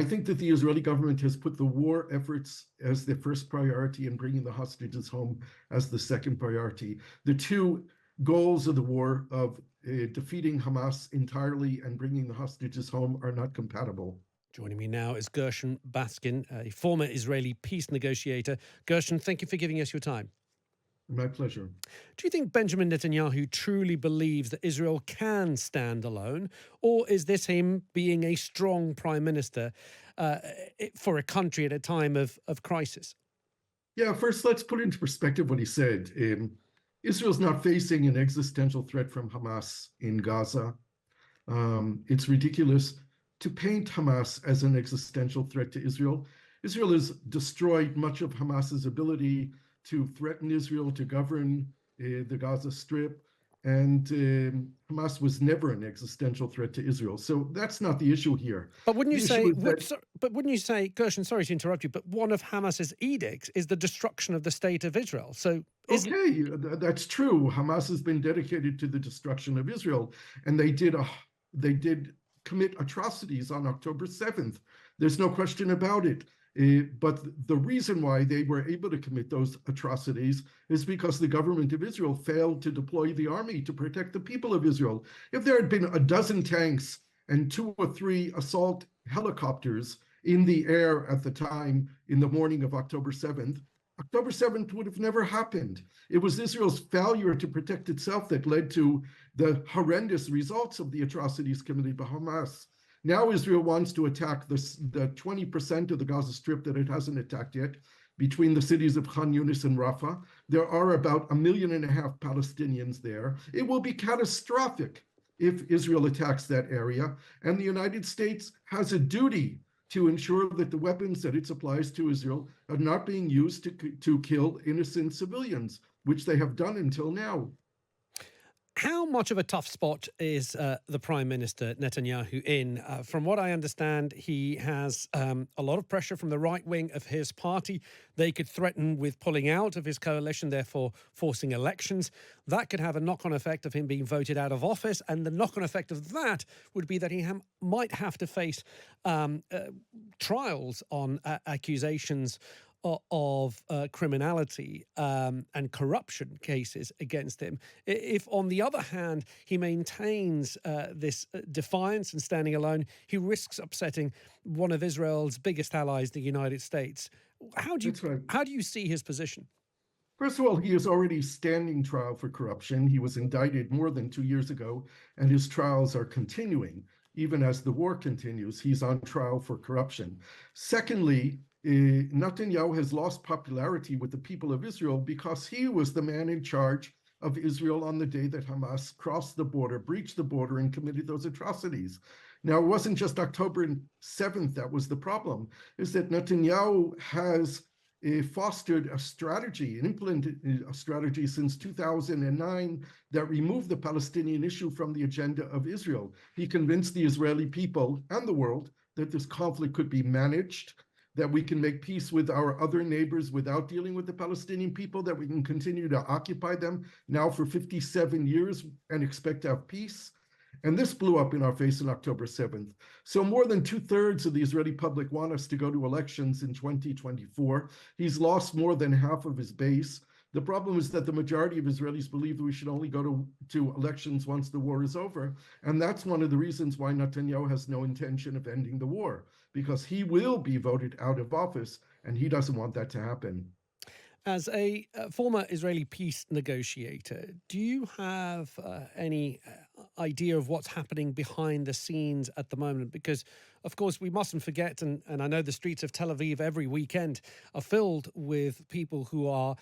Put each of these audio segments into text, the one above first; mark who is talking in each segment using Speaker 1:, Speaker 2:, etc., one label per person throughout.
Speaker 1: think that the Israeli government has put the war efforts as their first priority and bringing the hostages home as the second priority. The two goals of the war of defeating Hamas entirely and bringing the hostages home are not compatible.
Speaker 2: Joining me now is Gershon Baskin, a former Israeli peace negotiator. Gershon, thank you for giving us your time.
Speaker 1: My pleasure.
Speaker 2: Do you think Benjamin Netanyahu truly believes that Israel can stand alone, or is this him being a strong prime minister for a country at a time of crisis?
Speaker 1: Yeah, first, let's put into perspective what he said. Israel's not facing an existential threat from Hamas in Gaza. It's ridiculous to paint Hamas as an existential threat to Israel. Israel has destroyed much of Hamas's ability to threaten Israel, to govern the Gaza Strip, and Hamas was never an existential threat to Israel. So that's not the issue here.
Speaker 2: But wouldn't you say, Gershon, sorry to interrupt you, but one of Hamas's edicts is the destruction of the state of Israel. So
Speaker 1: okay, that's true. Hamas has been dedicated to the destruction of Israel, and they did commit atrocities on October 7th. There's no question about it. But the reason why they were able to commit those atrocities is because the government of Israel failed to deploy the army to protect the people of Israel. If there had been a dozen tanks and 2 or 3 assault helicopters in the air at the time in the morning of October 7th would have never happened. It was Israel's failure to protect itself that led to the horrendous results of the atrocities committed by Hamas. Now Israel wants to attack the 20% of the Gaza Strip that it hasn't attacked yet, between the cities of Khan Yunis and Rafah. There are about 1.5 million Palestinians there. It will be catastrophic if Israel attacks that area, and the United States has a duty to ensure that the weapons that it supplies to Israel are not being used to kill innocent civilians, which they have done until now.
Speaker 2: How much of a tough spot is the Prime Minister Netanyahu in? From what I understand, he has a lot of pressure from the right wing of his party. They could threaten with pulling out of his coalition, therefore forcing elections. That could have a knock-on effect of him being voted out of office. And the knock-on effect of that would be that he might have to face trials on accusations of criminality and corruption cases against him. If, on the other hand, he maintains this defiance and standing alone, he risks upsetting one of Israel's biggest allies, the United States. How do you see his position?
Speaker 1: First of all, he is already standing trial for corruption. He was indicted more than 2 years ago, and his trials are continuing. Even as the war continues, he's on trial for corruption. Secondly, Netanyahu has lost popularity with the people of Israel because he was the man in charge of Israel on the day that Hamas crossed the border, breached the border, and committed those atrocities. Now, it wasn't just October 7th that was the problem, is that Netanyahu has fostered a strategy and implemented a strategy since 2009 that removed the Palestinian issue from the agenda of Israel. He convinced the Israeli people and the world that this conflict could be managed, that we can make peace with our other neighbors without dealing with the Palestinian people, that we can continue to occupy them now for 57 years and expect to have peace. And this blew up in our face on October 7th. So more than 2/3 of the Israeli public want us to go to elections in 2024. He's lost more than half of his base. The problem is that the majority of Israelis believe that we should only go to elections once the war is over. And that's one of the reasons why Netanyahu has no intention of ending the war, because he will be voted out of office, and he doesn't want that to happen.
Speaker 2: As a former Israeli peace negotiator, do you have any idea of what's happening behind the scenes at the moment? Because, of course, we mustn't forget, and I know the streets of Tel Aviv every weekend are filled with people who are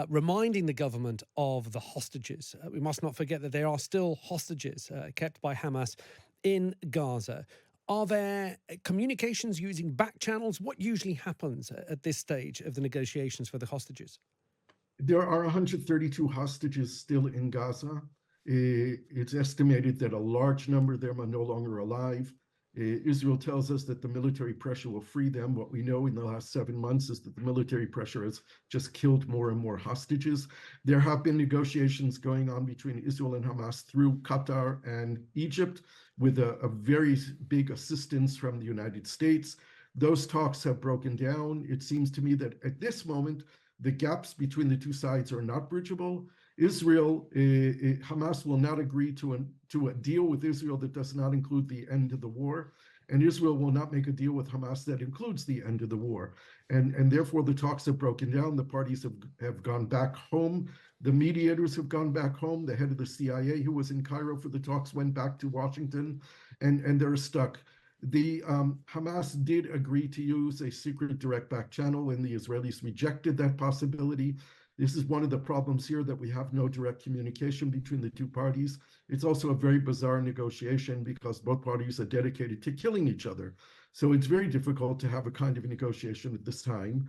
Speaker 2: reminding the government of the hostages. We must not forget that there are still hostages kept by Hamas in Gaza. Are there communications using back channels? What usually happens at this stage of the negotiations for the hostages?
Speaker 1: There are 132 hostages still in Gaza. It's estimated that a large number of them are no longer alive. Israel tells us that the military pressure will free them. What we know in the last 7 months is that the military pressure has just killed more and more hostages. There have been negotiations going on between Israel and Hamas through Qatar and Egypt with a very big assistance from the United States. Those talks have broken down. It seems to me that at this moment, the gaps between the two sides are not bridgeable. Hamas will not agree to a deal with Israel that does not include the end of the war, and Israel will not make a deal with Hamas that includes the end of the war. And therefore, the talks have broken down. The parties have gone back home. The mediators have gone back home. The head of the CIA, who was in Cairo for the talks, went back to Washington, and they're stuck. The Hamas did agree to use a secret direct back channel, and the Israelis rejected that possibility. This is one of the problems here, that we have no direct communication between the two parties. It's also a very bizarre negotiation because both parties are dedicated to killing each other. So it's very difficult to have a kind of a negotiation at this time.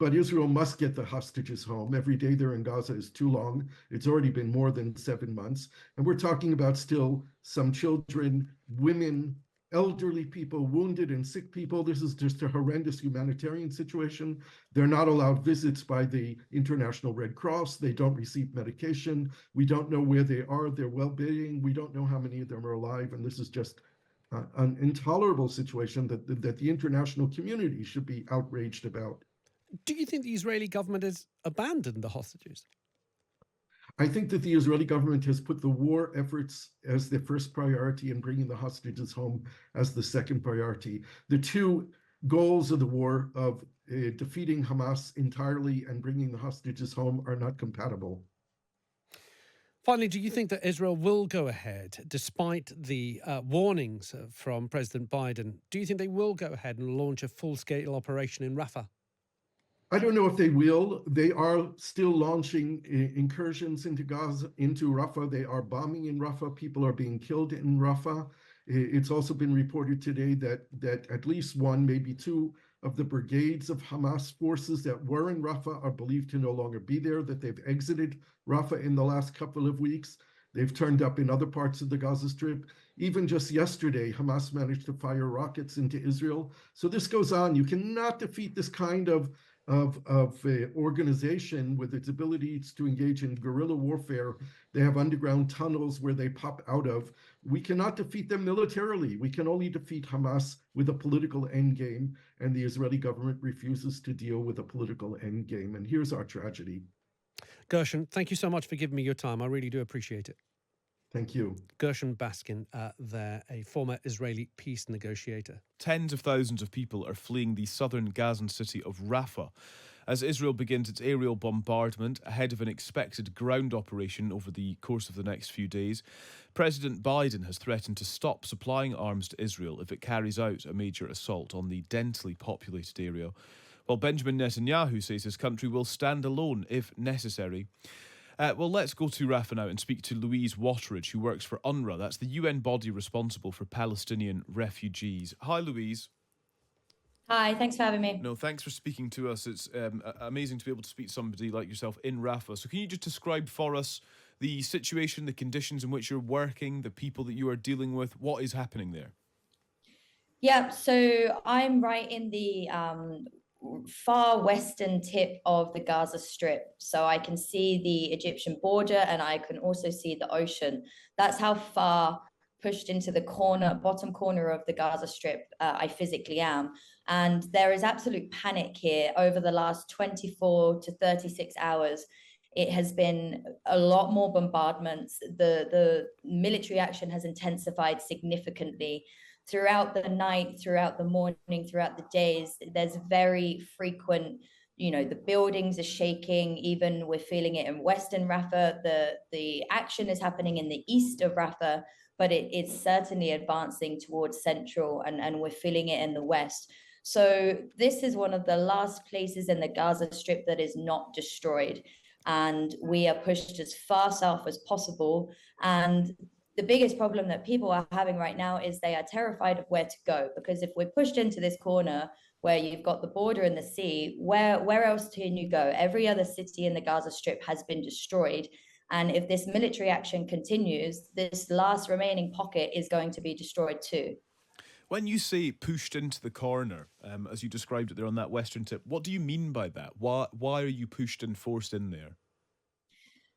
Speaker 1: But Israel must get the hostages home. Every day they're in Gaza is too long. It's already been more than 7 months. And we're talking about still some children, women, elderly people, wounded and sick people. This is just a horrendous humanitarian situation. They're not allowed visits by the International Red Cross. They don't receive medication. We don't know where they are, their well-being. We don't know how many of them are alive. And this is just an intolerable situation that the international community should be outraged about.
Speaker 2: Do you think the Israeli government has abandoned the hostages?
Speaker 1: I think that the Israeli government has put the war efforts as their first priority and bringing the hostages home as the second priority. The two goals of the war of defeating Hamas entirely and bringing the hostages home are not compatible.
Speaker 2: Finally, do you think that Israel will go ahead, despite the warnings from President Biden? Do you think they will go ahead and launch a full-scale operation in Rafah?
Speaker 1: I don't know if they will. They are still launching incursions into Gaza, into Rafah. They are bombing in Rafah. People are being killed in Rafah. It's also been reported today that at least one, maybe two of the brigades of Hamas forces that were in Rafah are believed to no longer be there, that they've exited Rafah in the last couple of weeks. They've turned up in other parts of the Gaza Strip. Even just yesterday, Hamas managed to fire rockets into Israel. So this goes on. You cannot defeat this kind of organization with its abilities to engage in guerrilla warfare. They have underground tunnels where they pop out of. We cannot defeat them militarily. We can only defeat Hamas with a political endgame, and the Israeli government refuses to deal with a political endgame. And here's our tragedy.
Speaker 2: Gershon, thank you so much for giving me your time. I really do appreciate it.
Speaker 1: Thank you.
Speaker 2: Gershon Baskin, a former Israeli peace negotiator.
Speaker 3: Tens of thousands of people are fleeing the southern Gazan city of Rafah as Israel begins its aerial bombardment ahead of an expected ground operation over the course of the next few days. President Biden has threatened to stop supplying arms to Israel if it carries out a major assault on the densely populated area, while Benjamin Netanyahu says his country will stand alone if necessary. Well, let's go to Rafah now and speak to Louise Wateridge, who works for UNRWA. That's the UN body responsible for Palestinian refugees. Hi, Louise.
Speaker 4: Hi, thanks for having me.
Speaker 3: No, thanks for speaking to us. It's amazing to be able to speak to somebody like yourself in Rafah. So can you just describe for us the situation, the conditions in which you're working, the people that you are dealing with? What is happening there?
Speaker 4: Yeah, so I'm right in the far western tip of the Gaza Strip. So I can see the Egyptian border and I can also see the ocean. That's how far pushed into the bottom corner of the Gaza Strip I physically am. And there is absolute panic here over the last 24 to 36 hours. It has been a lot more bombardments. The military action has intensified significantly. Throughout the night, throughout the morning, throughout the days, there's very frequent, the buildings are shaking. Even we're feeling it in Western Rafah. The action is happening in the east of Rafah, but it's certainly advancing towards central, and we're feeling it in the west. So this is one of the last places in the Gaza Strip that is not destroyed. And we are pushed as far south as possible. And the biggest problem that people are having right now is they are terrified of where to go, because if we're pushed into this corner where you've got the border and the sea, where else can you go? Every other city in the Gaza Strip has been destroyed. And if this military action continues, this last remaining pocket is going to be destroyed too.
Speaker 3: When you say pushed into the corner, as you described it there on that western tip, what do you mean by that? Why are you pushed and forced in there?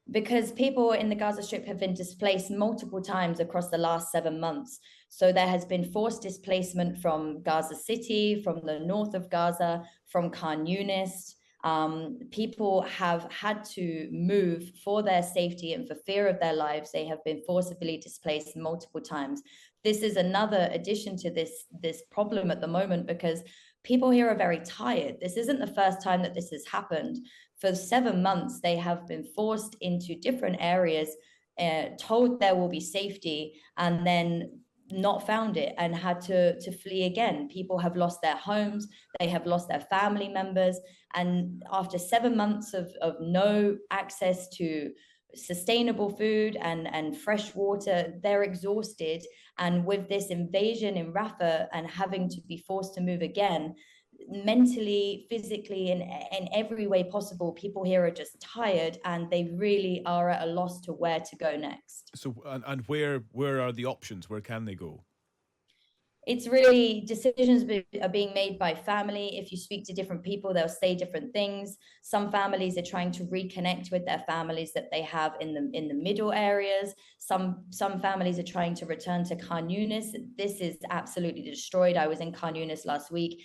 Speaker 4: Because people in the Gaza Strip have been displaced multiple times across the last 7 months. So there has been forced displacement from Gaza City, from the north of Gaza, from Khan Yunis. People have had to move for their safety and for fear of their lives. They have been forcibly displaced multiple times. This is another addition to this problem at the moment, because people here are very tired. This isn't the first time that this has happened. For 7 months, they have been forced into different areas, told there will be safety, and then not found it and had to flee again. People have lost their homes, they have lost their family members, and after 7 months of no access to sustainable food and fresh water, they're exhausted. And with this invasion in Rafah and having to be forced to move again, mentally, physically, in every way possible, people here are just tired, and they really are at a loss to where to go next.
Speaker 3: So, and where are the options? Where can they go?
Speaker 4: It's really, decisions are being made by family. If you speak to different people, they'll say different things. Some families are trying to reconnect with their families that they have in the middle areas. Some families are trying to return to Khan Yunis. This is absolutely destroyed. I was in Khan Yunis last week.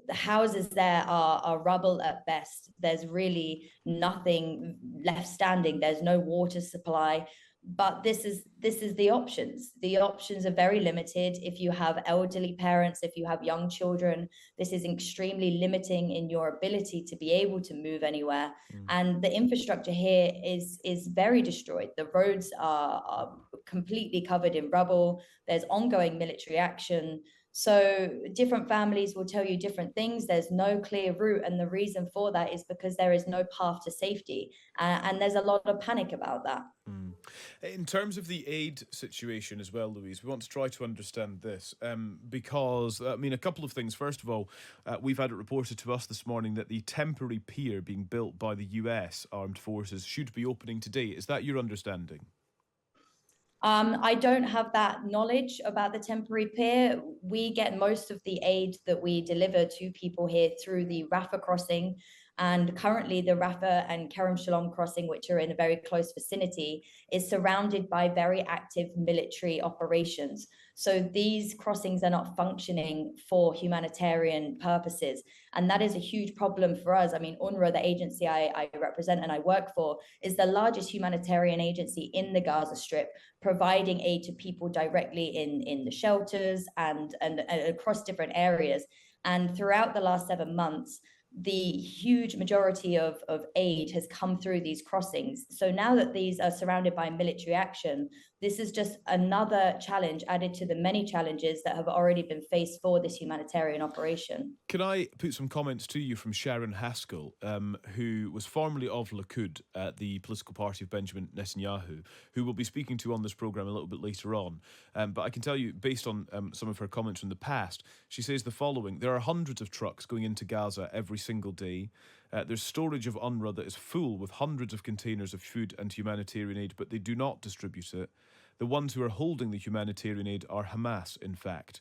Speaker 4: The houses there are rubble at best. There's really nothing left standing. There's no water supply. But this is the options. The options are very limited. If you have elderly parents, if you have young children, this is extremely limiting in your ability to be able to move anywhere. And the infrastructure here is very destroyed. The roads are completely covered in rubble. There's ongoing military action. So different families will tell you different things. There's no clear route. And the reason for that is because there is no path to safety. And there's a lot of panic about that.
Speaker 3: In terms of the aid situation as well, Louise, we want to try to understand this because, I mean, a couple of things. First of all, we've had it reported to us this morning that the temporary pier being built by the US armed forces should be opening today. Is that your understanding?
Speaker 4: I don't have that knowledge about the temporary pier. We get most of the aid that we deliver to people here through the Rafah crossing. And currently the Rafah and Kerem Shalom crossing, which are in a very close vicinity, is surrounded by very active military operations. So these crossings are not functioning for humanitarian purposes. And that is a huge problem for us. I mean, UNRWA, the agency I represent and I work for, is the largest humanitarian agency in the Gaza Strip, providing aid to people directly in the shelters and across different areas. And throughout the last 7 months, the huge majority of aid has come through these crossings. So now that these are surrounded by military action, this is just another challenge added to the many challenges that have already been faced for this humanitarian operation.
Speaker 3: Can I put some comments to you from Sharon Haskell, who was formerly of Likud, the political party of Benjamin Netanyahu, who we'll be speaking to on this programme a little bit later on. But I can tell you, based on some of her comments from the past, she says the following: there are hundreds of trucks going into Gaza every single day. There's storage of UNRWA that is full with hundreds of containers of food and humanitarian aid, but they do not distribute it. The ones who are holding the humanitarian aid are Hamas, in fact.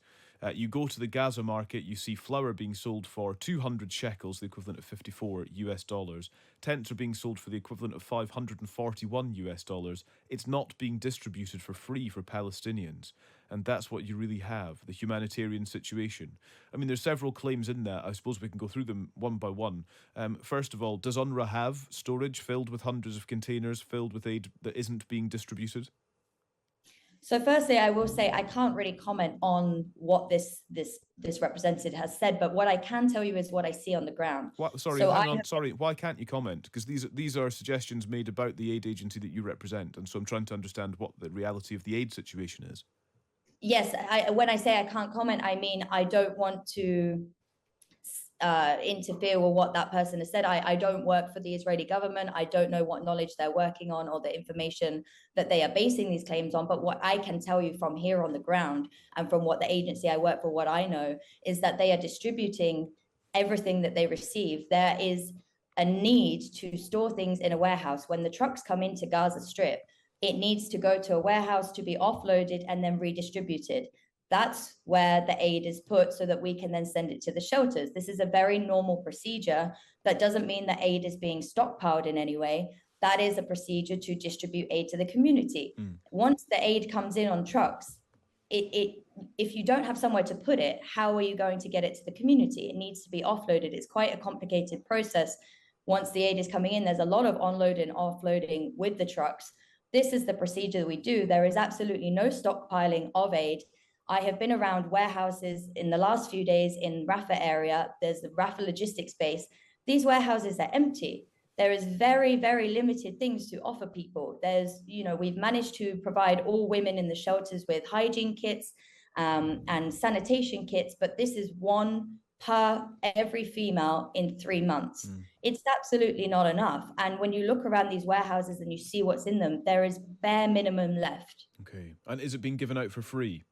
Speaker 3: You go to the Gaza market, you see flour being sold for 200 shekels, the equivalent of $54 US. Tents are being sold for the equivalent of $541 US. It's not being distributed for free for Palestinians. And that's what you really have, the humanitarian situation. I mean, there's several claims in that. I suppose we can go through them one by one. First of all, does UNRWA have storage filled with hundreds of containers filled with aid that isn't being distributed?
Speaker 4: So firstly, I will say I can't really comment on what this representative has said, but what I can tell you is what I see on the ground.
Speaker 3: Sorry, why can't you comment? Because these are suggestions made about the aid agency that you represent, and so I'm trying to understand what the reality of the aid situation is.
Speaker 4: Yes, when I say I can't comment, I mean I don't want to interfere with what that person has said. I don't work for the Israeli government. I don't know what knowledge they're working on or the information that they are basing these claims on. But what I can tell you from here on the ground and from what the agency I work for, what I know is that they are distributing everything that they receive. There is a need to store things in a warehouse. When the trucks come into Gaza Strip, it needs to go to a warehouse to be offloaded and then redistributed. That's where the aid is put so that we can then send it to the shelters. This is a very normal procedure. That doesn't mean that aid is being stockpiled in any way, that is a procedure to distribute aid to the community. Once the aid comes in on trucks, if you don't have somewhere to put it, how are you going to get it to the community? It needs to be offloaded. It's quite a complicated process. Once the aid is coming in, there's a lot of onloading and offloading with the trucks. This is the procedure that we do. There is absolutely no stockpiling of aid. I have been around warehouses in the last few days in Rafah area. There's the Rafah logistics base. These warehouses are empty. There is very, very limited things to offer people. We've managed to provide all women in the shelters with hygiene kits and sanitation kits, but this is one per every female in 3 months. It's absolutely not enough. And when you look around these warehouses and you see what's in them, there is bare minimum left.
Speaker 3: Okay. And is it being given out for free?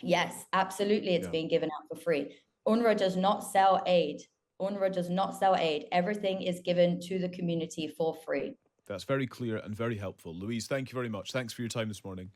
Speaker 4: Yes, absolutely. It's being given out for free. UNRWA does not sell aid. UNRWA does not sell aid. Everything is given to the community for free.
Speaker 3: That's very clear and very helpful. Louise, thank you very much. Thanks for your time this morning.